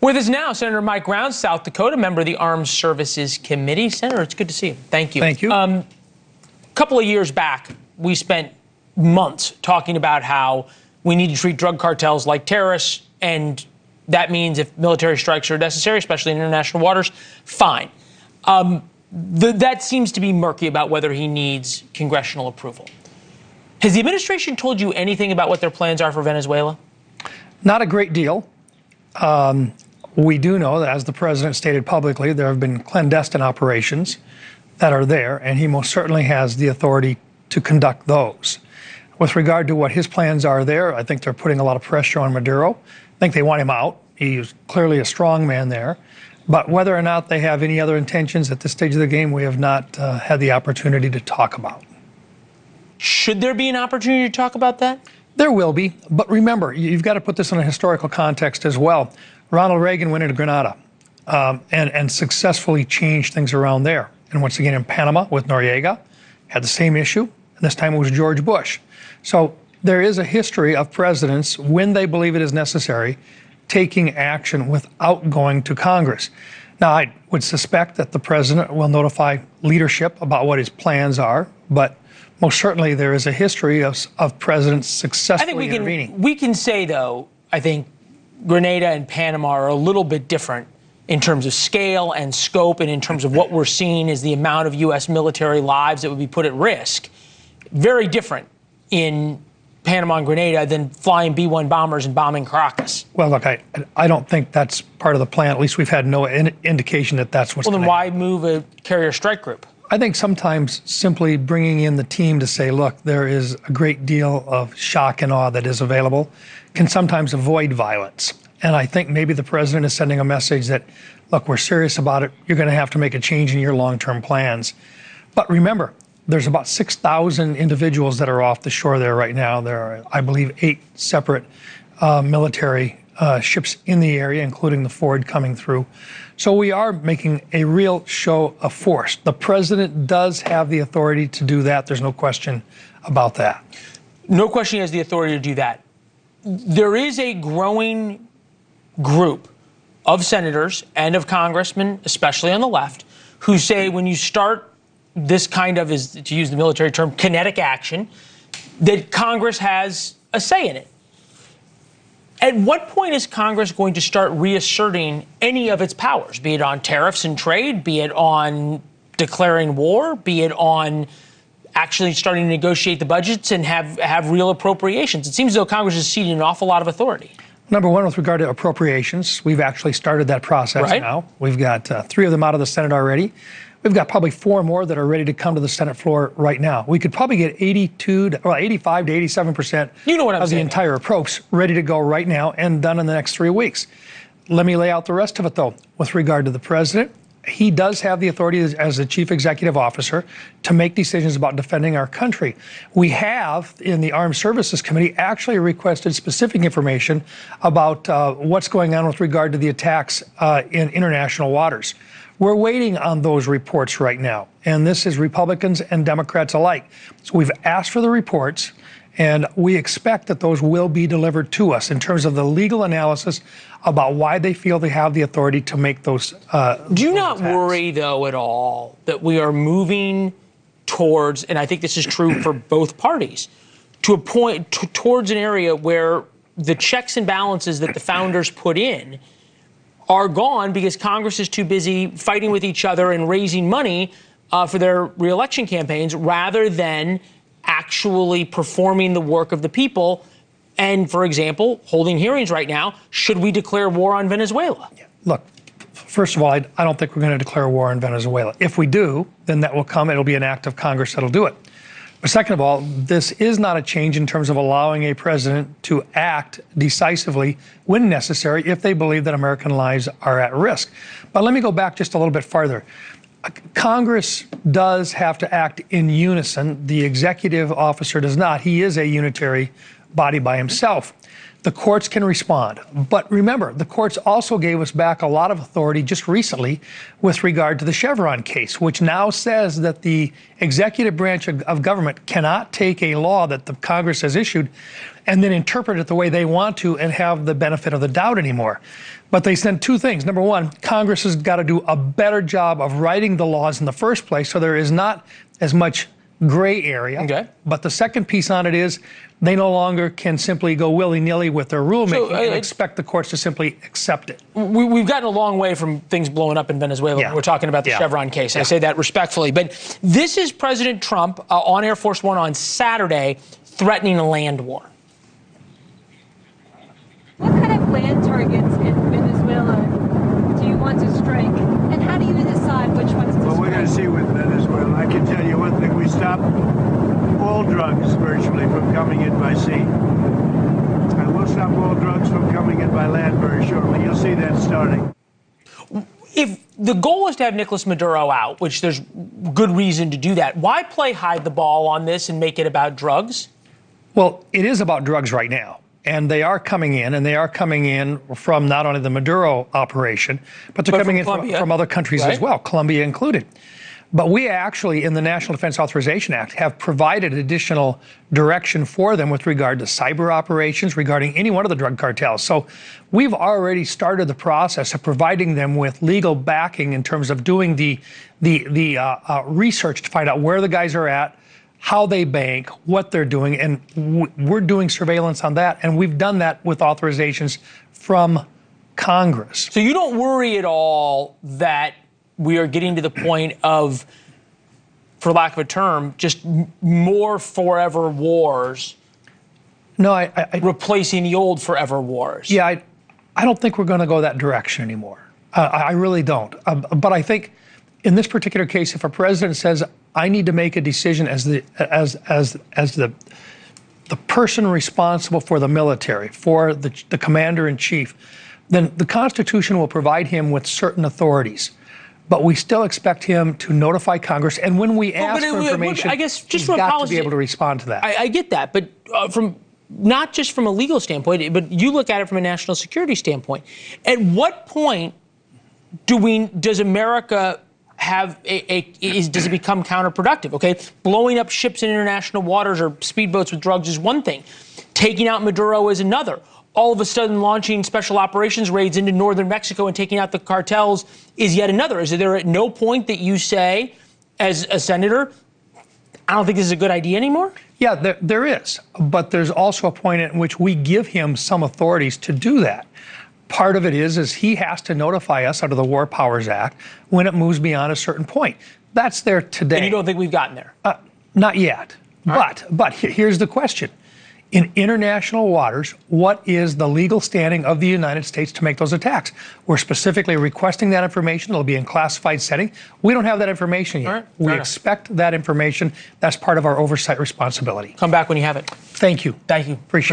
With us now, Senator Mike Rounds, South Dakota, member of the Armed Services Committee. Senator, it's good to see you. Thank you. Thank you. A couple of years back, we spent months talking about how we need to treat drug cartels like terrorists, and that means if military strikes are necessary, especially in international waters, fine. That seems to be murky about whether he needs congressional approval. Has the administration told you anything about what their plans are for Venezuela? Not a great deal. We do know that, as the president stated publicly, there have been clandestine operations that are there, and he most certainly has the authority to conduct those. With regard to what his plans are there, I think they're putting a lot of pressure on Maduro. I think they want him out. He's clearly a strong man there. But whether or not they have any other intentions at this stage of the game, we have not had the opportunity to talk about. Should there be an opportunity to talk about that? There will be, but remember, you've got to put this in a historical context as well. Ronald Reagan went into Grenada and successfully changed things around there. And once again in Panama with Noriega, had the same issue, and this time it was George Bush. So there is a history of presidents, when they believe it is necessary, taking action without going to Congress. Now, I would suspect that the president will notify leadership about what his plans are, but most certainly there is a history of presidents successfully intervening. We can say, though, I think Grenada and Panama are a little bit different in terms of scale and scope, and in terms of what we're seeing as the amount of U.S. military lives that would be put at risk. Very different in Panama and Grenada than flying B-1 bombers and bombing Caracas. Well, look, I don't think that's part of the plan. At least we've had no indication that that's what's going to happen. Well, then why move a carrier strike group? I think sometimes simply bringing in the team to say, look, there is a great deal of shock and awe that is available, can sometimes avoid violence. And I think maybe the president is sending a message that, look, we're serious about it. You're going to have to make a change in your long-term plans. But remember, there's about 6,000 individuals that are off the shore there right now. There are, I believe, 8 separate military ships in the area, including the Ford coming through. So we are making a real show of force. The president does have the authority to do that. There's no question about that. No question he has the authority to do that. There is a growing group of senators and of congressmen, especially on the left, who say when you start this kind of, is to use the military term, kinetic action, that Congress has a say in it. At what point is Congress going to start reasserting any of its powers, be it on tariffs and trade, be it on declaring war, be it on actually starting to negotiate the budgets and have real appropriations? It seems as though Congress is ceding an awful lot of authority. Number one, with regard to appropriations, we've actually started that process now. We've got 3 of them out of the Senate already. We've got probably 4 more that are ready to come to the Senate floor right now. We could probably get 85 to 87% of the entire approach ready to go right now and done in the next 3 weeks. Let me lay out the rest of it, though. With regard to the president, he does have the authority as the chief executive officer to make decisions about defending our country. We have, in the Armed Services Committee, actually requested specific information about what's going on with regard to the attacks in international waters. We're waiting on those reports right now, and this is Republicans and Democrats alike. So we've asked for the reports, and we expect that those will be delivered to us in terms of the legal analysis about why they feel they have the authority to make those Do you not worry, though, at all that we are moving towards, and I think this is true for both parties, to a point towards an area where the checks and balances that the founders put in are gone because Congress is too busy fighting with each other and raising money for their reelection campaigns rather than actually performing the work of the people and, for example, holding hearings right now? Should we declare war on Venezuela? Yeah. Look, first of all, I don't think we're going to declare war on Venezuela. If we do, then that will come. It'll be an act of Congress that'll do it. But second of all, this is not a change in terms of allowing a president to act decisively when necessary if they believe that American lives are at risk. But let me go back just a little bit farther. Congress does have to act in unison. The executive officer does not. He is a unitary body by himself. The courts can respond. But remember, the courts also gave us back a lot of authority just recently with regard to the Chevron case, which now says that the executive branch of government cannot take a law that the Congress has issued and then interpret it the way they want to and have the benefit of the doubt anymore. But they said two things. Number one, Congress has got to do a better job of writing the laws in the first place so there is not as much gray area. Okay. But the second piece on it is they no longer can simply go willy-nilly with their rulemaking and expect the courts to simply accept it. We've gotten a long way from things blowing up in Venezuela. Yeah. We're talking about the Chevron case. I say that respectfully. But this is President Trump on Air Force One on Saturday threatening a land war. What kind of land targets in Venezuela do you want to strike? And how do you decide which ones to strike? Well, we're going to see with Venezuela. I can tell you one thing. We stopped all drugs virtually from coming in by sea. And we'll stop all drugs from coming in by land very shortly. You'll see that starting. If the goal is to have Nicolas Maduro out, which there's good reason to do that, why play hide the ball on this and make it about drugs? Well, it is about drugs right now. And they are coming in, and they are coming in from not only the Maduro operation, but they're coming in from other countries as well, Colombia included. But we actually, in the National Defense Authorization Act, have provided additional direction for them with regard to cyber operations regarding any one of the drug cartels. So we've already started the process of providing them with legal backing in terms of doing the research to find out where the guys are at, how they bank, what they're doing, and we're doing surveillance on that, and we've done that with authorizations from Congress. So you don't worry at all that we are getting to the point of, for lack of a term, just more forever wars? No, I replacing the old forever wars. Yeah, I don't think we're going to go that direction anymore. I really don't. But I think in this particular case, if a president says, I need to make a decision as the person responsible for the military, for the commander-in-chief, then the Constitution will provide him with certain authorities. But we still expect him to notify Congress, and when we ask for information, I guess just he's from a got policy, to be able to respond to that. I get that, but from not just from a legal standpoint, but you look at it from a national security standpoint. At what point does America have does it become counterproductive? Okay, blowing up ships in international waters or speedboats with drugs is one thing. Taking out Maduro is another. All of a sudden launching special operations raids into northern Mexico and taking out the cartels is yet another. Is there at no point that you say, as a senator, I don't think this is a good idea anymore? Yeah, there is. But there's also a point at which we give him some authorities to do that. Part of it is he has to notify us under the War Powers Act when it moves beyond a certain point. That's there today. And you don't think we've gotten there? Not yet. But here's the question. In international waters, what is the legal standing of the United States to make those attacks? We're specifically requesting that information. It'll be in classified setting. We don't have that information yet. We expect that information. That's part of our oversight responsibility. Come back when you have it. Thank you. Thank you. Appreciate it.